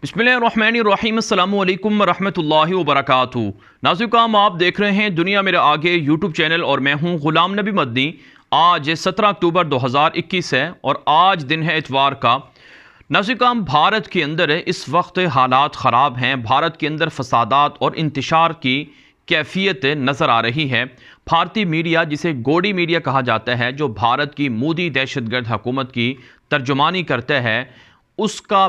बिस्मिल्लाहिर्रहमानिर्रहीम अस्सलामु अलैकुम रहमतुल्लाहि व बरकातुहू। नाज़रीन, आप देख रहे हैं दुनिया मेरे आगे यूट्यूब चैनल और मैं हूं ग़ुलाम नबी मदनी। आज 17 अक्टूबर 2021 है और आज दिन है इतवार का। नाज़रीन, भारत के अंदर इस वक्त हालात ख़राब हैं। भारत के अंदर फसादात और इंतशार की कैफियत नज़र आ रही है। भारतीय मीडिया, जिसे गोडी मीडिया कहा जाता है, जो भारत की मोदी दहशतगर्द हुकूमत की तर्जुमानी करता है, उसका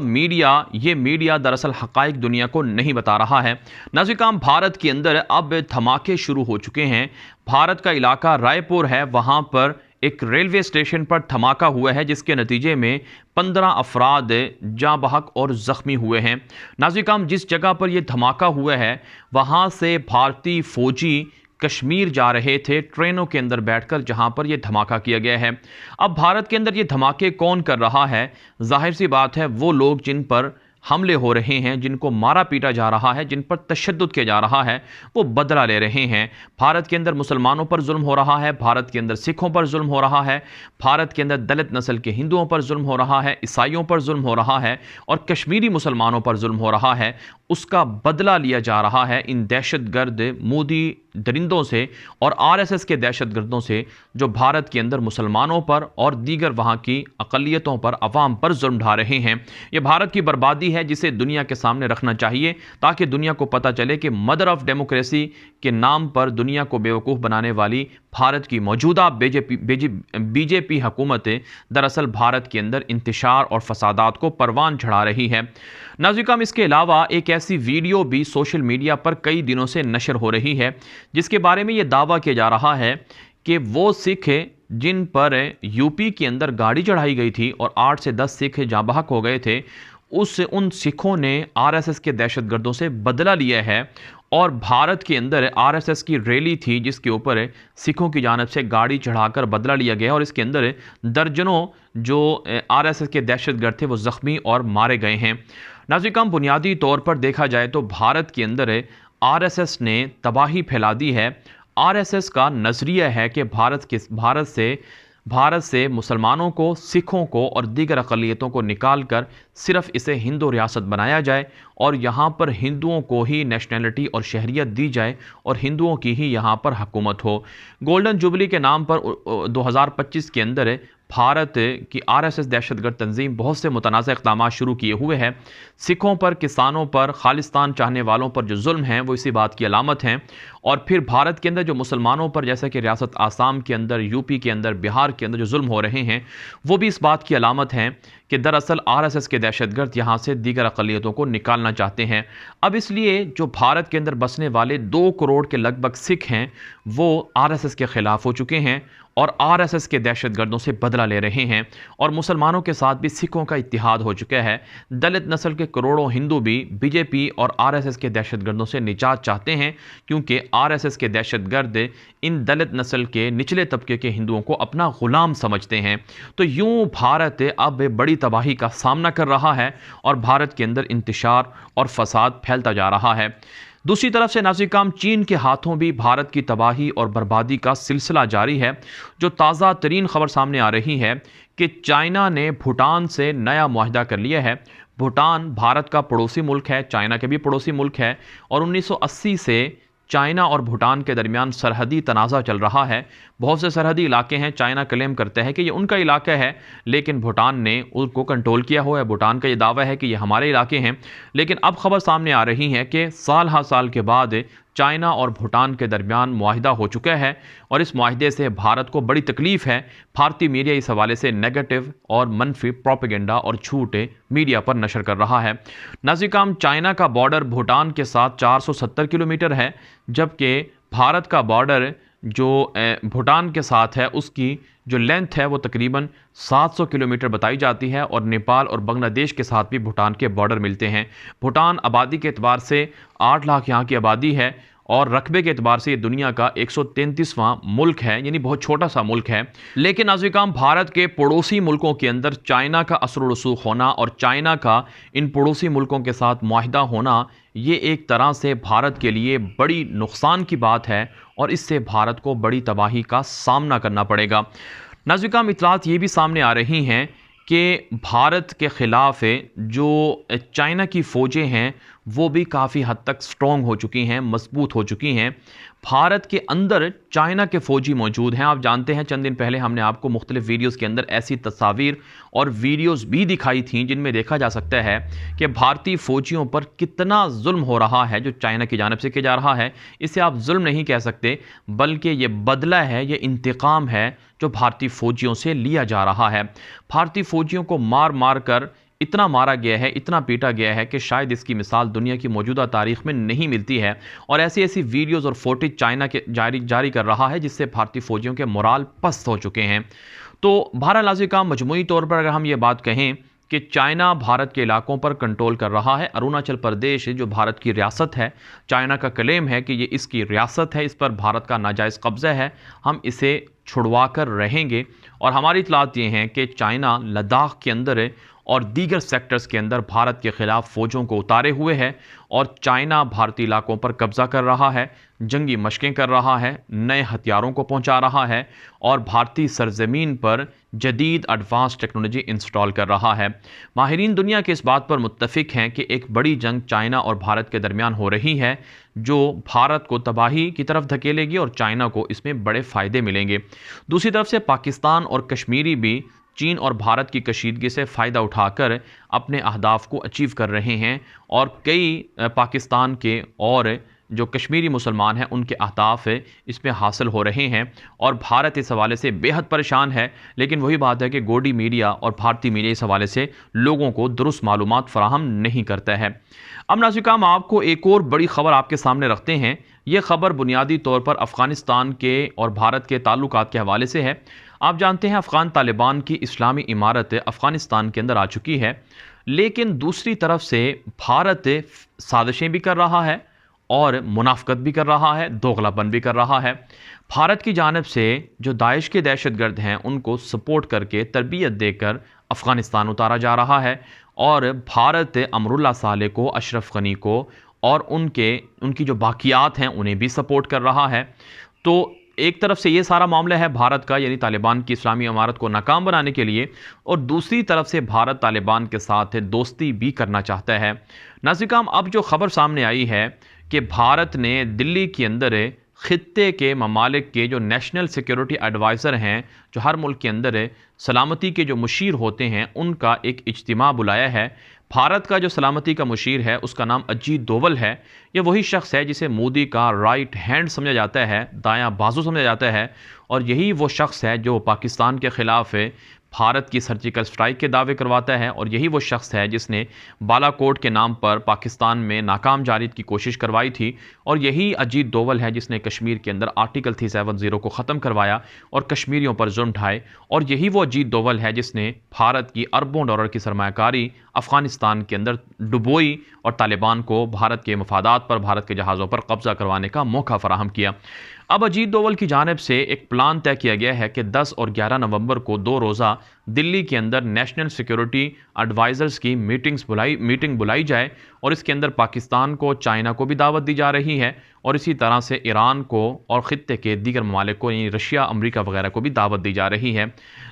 ये मीडिया दरअसल हक़ाइक़ दुनिया को नहीं बता रहा है। नाज़रीन, भारत के अंदर अब धमाके शुरू हो चुके हैं। भारत का इलाका रायपुर है, वहाँ पर एक रेलवे स्टेशन पर धमाका हुआ है, जिसके नतीजे में 15 अफराद जाँ बहक और ज़ख्मी हुए हैं। नाज़रीन, जिस जगह पर यह धमाका हुआ है, वहाँ से भारतीय फ़ौजी कश्मीर जा रहे थे ट्रेनों के अंदर बैठकर, जहां पर यह धमाका किया गया है। अब भारत के अंदर ये धमाके कौन कर रहा है? जाहिर सी बात है, वो लोग जिन पर हमले हो रहे हैं, जिनको मारा पीटा जा रहा है, जिन पर तशद्दुद किया जा रहा है, वो बदला ले रहे हैं। भारत के अंदर मुसलमानों पर जुल्म हो रहा है, भारत के अंदर सिखों पर जुल्म हो रहा है, भारत के अंदर दलित नस्ल के हिंदुओं पर जुल्म हो रहा है, ईसाइयों पर जुल्म हो रहा है और कश्मीरी मुसलमानों पर जुल्म हो रहा है। उसका बदला लिया जा रहा है इन दहशतगर्द मोदी दरिंदों से और आरएसएस के दहशतगर्दों से, जो भारत के अंदर मुसलमानों पर और दीगर वहाँ की अक़लियतों पर, अवाम पर जुल्म ढा रहे हैं। ये भारत की बर्बादी है, जिसे दुनिया के सामने रखना चाहिए, ताकि दुनिया को पता चले कि मदर ऑफ डेमोक्रेसी के नाम पर दुनिया को बेवकूफ़ बनाने वाली भारत की मौजूदा बीजेपी हुकूमत दरअसल भारत के अंदर इंतशार और फसादात को परवान चढ़ा रही है। नाज़रीन, इसके अलावा एक ऐसी वीडियो भी सोशल मीडिया पर कई दिनों से नशर हो रही है, जिसके बारे में ये दावा किया जा रहा है कि वो सिख जिन पर यूपी के अंदर गाड़ी चढ़ाई गई थी और 8 से 10 सिख जाँ बहक हो गए थे, उन सिखों ने आरएसएस के दहशतगर्दों से बदला लिया है और भारत के अंदर आरएसएस की रैली थी, जिसके ऊपर सिखों की जानिब से गाड़ी चढ़ाकर बदला लिया गया और इसके अंदर दर्जनों जो आरएसएस के दहशतगर्द थे वो ज़ख्मी और मारे गए हैं। नाज़रीन, बुनियादी तौर पर देखा जाए तो भारत के अंदर आरएसएस ने तबाही फैला दी है। आरएसएस का नज़रिया है कि भारत से मुसलमानों को, सिखों को और दीगर अक़लियतों को निकाल कर सिर्फ़ इसे हिंदू रियासत बनाया जाए और यहाँ पर हिंदुओं को ही नेशनैलिटी और शहरियत दी जाए और हिंदुओं की ही यहाँ पर हुकूमत हो। गोल्डन जुबली के नाम पर 2025 के अंदर भारत की आरएसएस दहशतगर्द तंजीम बहुत से मुतनाज़ इक़दामात शुरू किए हुए हैं। सिखों पर, किसानों पर, खालिस्तान चाहने वालों पर जो जुल्म हैं, वो इसी बात की अलामत हैं। और फिर भारत के अंदर जो मुसलमानों पर, जैसे कि रियासत आसाम के अंदर, यूपी के अंदर, बिहार के अंदर जो जुल्म हो रहे हैं, वो भी इस बात की अलामत हैं कि दरअसल आरएसएस के दहशतगर्द यहाँ से दीगर अक़लियतों को निकालना चाहते हैं। अब इसलिए जो भारत के अंदर बसने वाले 2 करोड़ के लगभग सिख हैं, वो आरएसएस के ख़िलाफ़ हो चुके हैं और आरएसएस के दहशतगर्दों से बदला ले रहे हैं और मुसलमानों के साथ भी सिखों का इत्तिहाद हो चुका है। दलित नस्ल के करोड़ों हिंदू भी बीजेपी और आरएसएस के दहशतगर्दों से निजात चाहते हैं, क्योंकि आरएसएस के दहशतगर्द इन दलित नस्ल के निचले तबके के हिंदुओं को अपना ग़ुलाम समझते हैं। तो यूँ भारत अब बड़ी तबाही का सामना कर रहा है और भारत के अंदर इंतशार और फसाद फैलता जा रहा है। दूसरी तरफ से नाज़रीन, चीन के हाथों भी भारत की तबाही और बर्बादी का सिलसिला जारी है। जो ताज़ा तरीन खबर सामने आ रही है कि चाइना ने भूटान से नया मुआहदा कर लिया है। भूटान भारत का पड़ोसी मुल्क है, चाइना के भी पड़ोसी मुल्क है और 1980 से चाइना और भूटान के दरमियान सरहदी तनाज़ा चल रहा है। बहुत से सरहदी इलाके हैं, चाइना क्लेम करता है कि ये उनका इलाका है, लेकिन भूटान ने उनको कंट्रोल किया हुआ है। भूटान का ये दावा है कि ये हमारे इलाके हैं, लेकिन अब खबर सामने आ रही है कि साल हर साल के बाद चाइना और भूटान के दरमियान मुआहिदा हो चुका है और इस मुआहिदे से भारत को बड़ी तकलीफ़ है। भारतीय मीडिया इस हवाले से नेगेटिव और मनफी प्रोपेगेंडा और झूठ मीडिया पर नशर कर रहा है। नाज़रीन, चाइना का बॉर्डर भूटान के साथ 470 किलोमीटर है, जबकि भारत का बॉर्डर जो भूटान के साथ है, उसकी जो लेंथ है वो तकरीबन 700 किलोमीटर बताई जाती है और नेपाल और बांग्लादेश के साथ भी भूटान के बॉर्डर मिलते हैं। भूटान आबादी के एतबार से 8 लाख यहाँ की आबादी है और रकबे के एतबार से ये दुनिया का 133वां मुल्क है, यानी बहुत छोटा सा मुल्क है। लेकिन नाज़रीन, भारत के पड़ोसी मुल्कों के अंदर चाइना का असर व रसूख होना और चाइना का इन पड़ोसी मुल्कों के साथ मुआहिदा होना, ये एक तरह से भारत के लिए बड़ी नुकसान की बात है और इससे भारत को बड़ी तबाही का सामना करना पड़ेगा। नाज़रीन, इत्तलात ये भी सामने आ रही हैं कि भारत के ख़िलाफ़ जो चाइना की फ़ौजें हैं वो भी काफ़ी हद तक स्ट्रॉन्ग हो चुकी हैं, मजबूत हो चुकी हैं। भारत के अंदर चाइना के फ़ौजी मौजूद हैं। आप जानते हैं चंद दिन पहले हमने आपको मुख्तलिफ़ वीडियोज़ के अंदर ऐसी तस्वीर और वीडियोज़ भी दिखाई थी जिनमें देखा जा सकता है कि भारतीय फ़ौजियों पर कितना जुल्म हो रहा है जो चाइना की जानिब से किया जा रहा है। इसे आप जुल्म नहीं कह सकते, बल्कि ये बदला है, ये इंतकाम है जो भारतीय फ़ौजियों से लिया जा रहा है। भारतीय फ़ौजियों को मार मार कर इतना मारा गया है, इतना पीटा गया है कि शायद इसकी मिसाल दुनिया की मौजूदा तारीख में नहीं मिलती है। और ऐसी ऐसी वीडियोज़ और फुटेज चाइना के जारी कर रहा है जिससे भारतीय फ़ौजियों के मोराल पस्त हो चुके हैं। तो बहरहाल का मजमूई तौर पर अगर हम ये बात कहें कि चाइना भारत के इलाकों पर कंट्रोल कर रहा है। अरुणाचल प्रदेश जो भारत की रियासत है, चाइना का क्लेम है कि ये इसकी रियासत है, इस पर भारत का नाजायज़ कब्ज़ा है, हम इसे छुड़वा कर रहेंगे। और हमारी इतलात ये हैं कि चाइना लद्दाख के अंदर और दीगर सेक्टर्स के अंदर भारत के ख़िलाफ़ फ़ौजों को उतारे हुए है और चाइना भारतीय इलाकों पर कब्ज़ा कर रहा है, जंगी मशक़ें कर रहा है, नए हथियारों को पहुंचा रहा है और भारतीय सरज़मीन पर जदीद एडवांस टेक्नोलॉजी इंस्टॉल कर रहा है। माहिरीन दुनिया के इस बात पर मुत्तफ़िक हैं कि एक बड़ी जंग चाइना और भारत के दरमियान हो रही है जो भारत को तबाही की तरफ धकेलेगी और चाइना को इसमें बड़े फ़ायदे मिलेंगे। दूसरी तरफ से पाकिस्तान और कश्मीरी भी चीन और भारत की कशीदगी से फ़ायदा उठाकर अपने अहदाफ को अचीव कर रहे हैं और कई पाकिस्तान के और जो कश्मीरी मुसलमान हैं उनके अहदाफ इसमें हासिल हो रहे हैं और भारत इस हवाले से बेहद परेशान है। लेकिन वही बात है कि गोडी मीडिया और भारतीय मीडिया इस हवाले से लोगों को दुरुस्त मालूमात फराहम नहीं करता है। अब नाज़रीन, हम आपको एक और बड़ी ख़बर आपके सामने रखते हैं। ये ख़बर बुनियादी तौर पर अफ़गानिस्तान के और भारत के ताल्लुकात के हवाले से है। आप जानते हैं अफ़गान तालिबान की इस्लामी इमारत अफ़गानिस्तान के अंदर आ चुकी है, लेकिन दूसरी तरफ से भारत साजिशें भी कर रहा है और मुनाफ़कत भी कर रहा है, दोगलापन भी कर रहा है। भारत की जानिब से जो दाइश के दहशतगर्द हैं उनको सपोर्ट करके तरबियत देकर अफ़गानिस्तान उतारा जा रहा है और भारत अमरुल्लाह साले को, अशरफ गनी को और उनकी जो बाकियात हैं उन्हें भी सपोर्ट कर रहा है। तो एक तरफ से ये सारा मामला है भारत का, यानी तालिबान की इस्लामी इमारत को नाकाम बनाने के लिए, और दूसरी तरफ से भारत तालिबान के साथ दोस्ती भी करना चाहता है। नाज़रीन, अब जो ख़बर सामने आई है कि भारत ने दिल्ली के अंदर ख़ित्ते के ममालिक के जो नेशनल सिक्योरिटी एडवाइज़र हैं, जो हर मुल्क के अंदर सलामती के जो मुशीर होते हैं, उनका एक इज्तिमा बुलाया है। भारत का जो सलामती का मुशीर है उसका नाम अजीत डोवल है। ये वही शख्स है जिसे मोदी का राइट हैंड समझा जाता है, दायां बाजू समझा जाता है, और यही वो शख्स है जो पाकिस्तान के ख़िलाफ़ भारत की सर्जिकल स्ट्राइक के दावे करवाता है, और यही वो शख्स है जिसने बालाकोट के नाम पर पाकिस्तान में नाकाम जारियत की कोशिश करवाई थी, और यही अजीत डोवल है जिसने कश्मीर के अंदर आर्टिकल 370 को ख़त्म करवाया और कश्मीरियों पर जुल्म ढाए, और यही वो अजीत डोवल है जिसने भारत की अरबों डॉलर की सरमायाकारी अफ़गानिस्तान के अंदर डुबोई और तालिबान को भारत के मफादात पर, भारत के जहाज़ों पर कब्ज़ा करवाने का मौका फ़राहम किया। अब अजीत डोवल की जानिब से एक प्लान तय किया गया है कि 10 और 11 नवंबर को 2 रोज़ा दिल्ली के अंदर नेशनल सिक्योरिटी एडवाइज़र्स की मीटिंग बुलाई जाए, और इसके अंदर पाकिस्तान को, चाइना को भी दावत दी जा रही है, और इसी तरह से ईरान को और ख़ित्ते के दीगर ममालिक को, यानी रशिया, अमेरिका वगैरह को भी दावत दी जा रही है।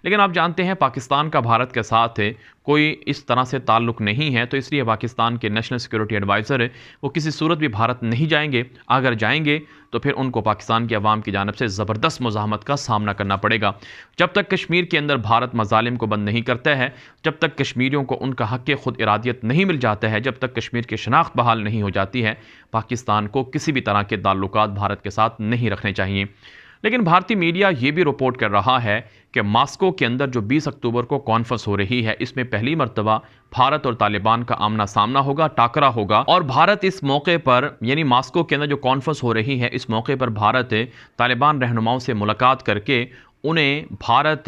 लेकिन आप जानते हैं पाकिस्तान का भारत के साथ कोई इस तरह से ताल्लुक़ नहीं है, तो इसलिए पाकिस्तान के नेशनल सिक्योरिटी एडवाइज़र वो किसी सूरत भी भारत नहीं जाएंगे। अगर जाएंगे तो फिर उनको पाकिस्तान की अवाम की जानिब से ज़बरदस्त मुज़ाहमत का सामना करना पड़ेगा। जब तक कश्मीर के अंदर भारत मज़ालिम को बंद नहीं करता है, जब तक कश्मीरियों को उनका हक़ खुद इरादियत नहीं मिल जाता है, जब तक कश्मीर की शनाख्त बहाल नहीं हो जाती है, पाकिस्तान को किसी भी तरह के ताल्लुकात भारत के साथ नहीं रखने चाहिए। लेकिन भारतीय मीडिया ये भी रिपोर्ट कर रहा है कि मास्को के अंदर जो 20 अक्टूबर को कॉन्फ्रेंस हो रही है, इसमें पहली मर्तबा भारत और तालिबान का आमना सामना होगा, टाकरा होगा, और भारत इस मौके पर, यानी मास्को के अंदर जो कॉन्फ्रेंस हो रही है, इस मौके पर भारत तालिबान रहनुमाओं से मुलाकात करके उन्हें भारत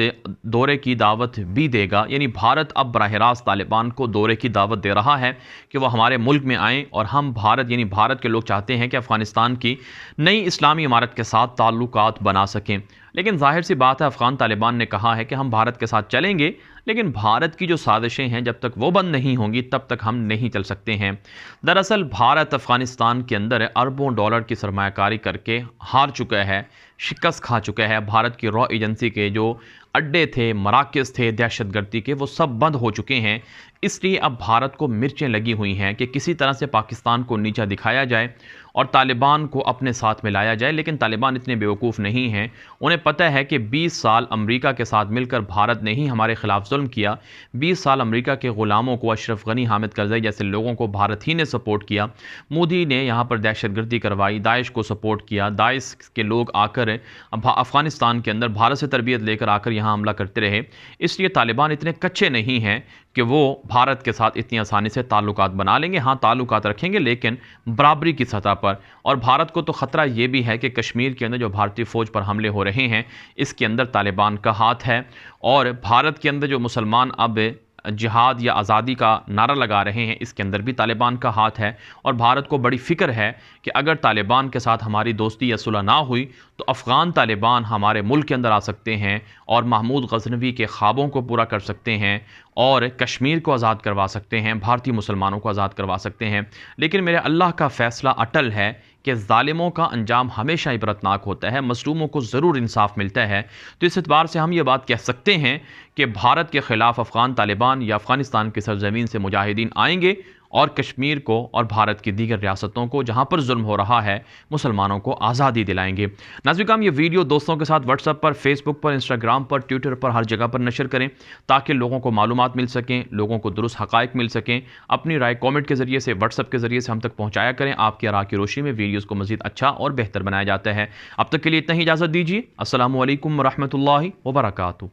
दौरे की दावत भी देगा। यानी भारत अब बराह रास्त तालिबान को दौरे की दावत दे रहा है कि वह हमारे मुल्क में आएँ और हम यानी भारत के लोग चाहते हैं कि अफ़गानिस्तान की नई इस्लामी इमारत के साथ ताल्लुकात बना सकें। लेकिन जाहिर सी बात है, अफ़गान तालिबान ने कहा है कि हम भारत के साथ चलेंगे, लेकिन भारत की जो साजिशें हैं जब तक वो बंद नहीं होंगी तब तक हम नहीं चल सकते हैं। दरअसल भारत अफ़गानिस्तान के अंदर अरबों डॉलर की सरमायाकारी करके हार चुका है, शिकस्त खा चुका है। भारत की रॉ एजेंसी के जो अड्डे थे, मराकज़ थे दहशतगर्दी के, वो सब बंद हो चुके हैं। इसलिए अब भारत को मिर्चें लगी हुई हैं कि किसी तरह से पाकिस्तान को नीचा दिखाया जाए और तालिबान को अपने साथ में लाया जाए। लेकिन तालिबान इतने बेवकूफ़ नहीं हैं, उन्हें पता है कि 20 साल अमेरिका के साथ मिलकर भारत ने ही हमारे खिलाफ जुल्म किया। 20 साल अमेरिका के ग़ुलामों को, अशरफ गनी, हामिद करज़ई जैसे लोगों को भारत ही ने सपोर्ट किया। मोदी ने यहाँ पर दहशतगर्दी करवाई, दाइश को सपोर्ट किया। दाइश के लोग आकर अफ़गानिस्तान के अंदर भारत से तरबियत लेकर आकर यहाँ हमला करते रहे। इसलिए तालिबान इतने कच्चे नहीं हैं कि वो भारत के साथ इतनी आसानी से ताल्लुकात बना लेंगे। हाँ, ताल्लुकात रखेंगे लेकिन बराबरी की सतह पर। और भारत को तो ख़तरा ये भी है कि कश्मीर के अंदर जो भारतीय फ़ौज पर हमले हो रहे हैं, इसके अंदर तालिबान का हाथ है। और भारत के अंदर जो मुसलमान अब जिहाद या आज़ादी का नारा लगा रहे हैं, इसके अंदर भी तालिबान का हाथ है। और भारत को बड़ी फ़िक्र है कि अगर तालिबान के साथ हमारी दोस्ती या सुलह ना हुई तो अफ़गान तालिबान हमारे मुल्क के अंदर आ सकते हैं और महमूद गज़नवी के ख्वाबों को पूरा कर सकते हैं और कश्मीर को आज़ाद करवा सकते हैं, भारतीय मुसलमानों को आज़ाद करवा सकते हैं। लेकिन मेरे अल्लाह का फ़ैसला अटल है कि ज़ालिमों का अंजाम हमेशा इबरतनाक होता है, मज़लूमों को ज़रूर इंसाफ मिलता है। तो इस एतबार से हम ये बात कह सकते हैं कि भारत के ख़िलाफ़ अफ़गान तालिबान या अफ़गानिस्तान की सरज़मीन से मुजाहिदीन आएंगे और कश्मीर को और भारत की दीगर रियासतों को जहाँ पर जुल्म हो रहा है, मुसलमानों को आज़ादी दिलाएंगे। नाज़रीन, ये वीडियो दोस्तों के साथ व्हाट्सएप पर, फेसबुक पर, इंस्टाग्राम पर, ट्विटर पर, हर जगह पर नशर करें ताकि लोगों को मालूमात मिल सकें, लोगों को दुरुस्त हक़ाइक़ मिल सकें। अपनी राय कॉमेंट के ज़रिए से, व्हाट्सएप के ज़रिए से हम तक पहुँचाया करें। आपकी आरा की रोशनी में वीडियोज़ को मज़ीद अच्छा और बेहतर बनाया जाता है। अब तक के लिए इतना ही इजाज़त दीजिए। अस्सलामु अलैकुम व रहमतुल्लाहि व बरकातुहू।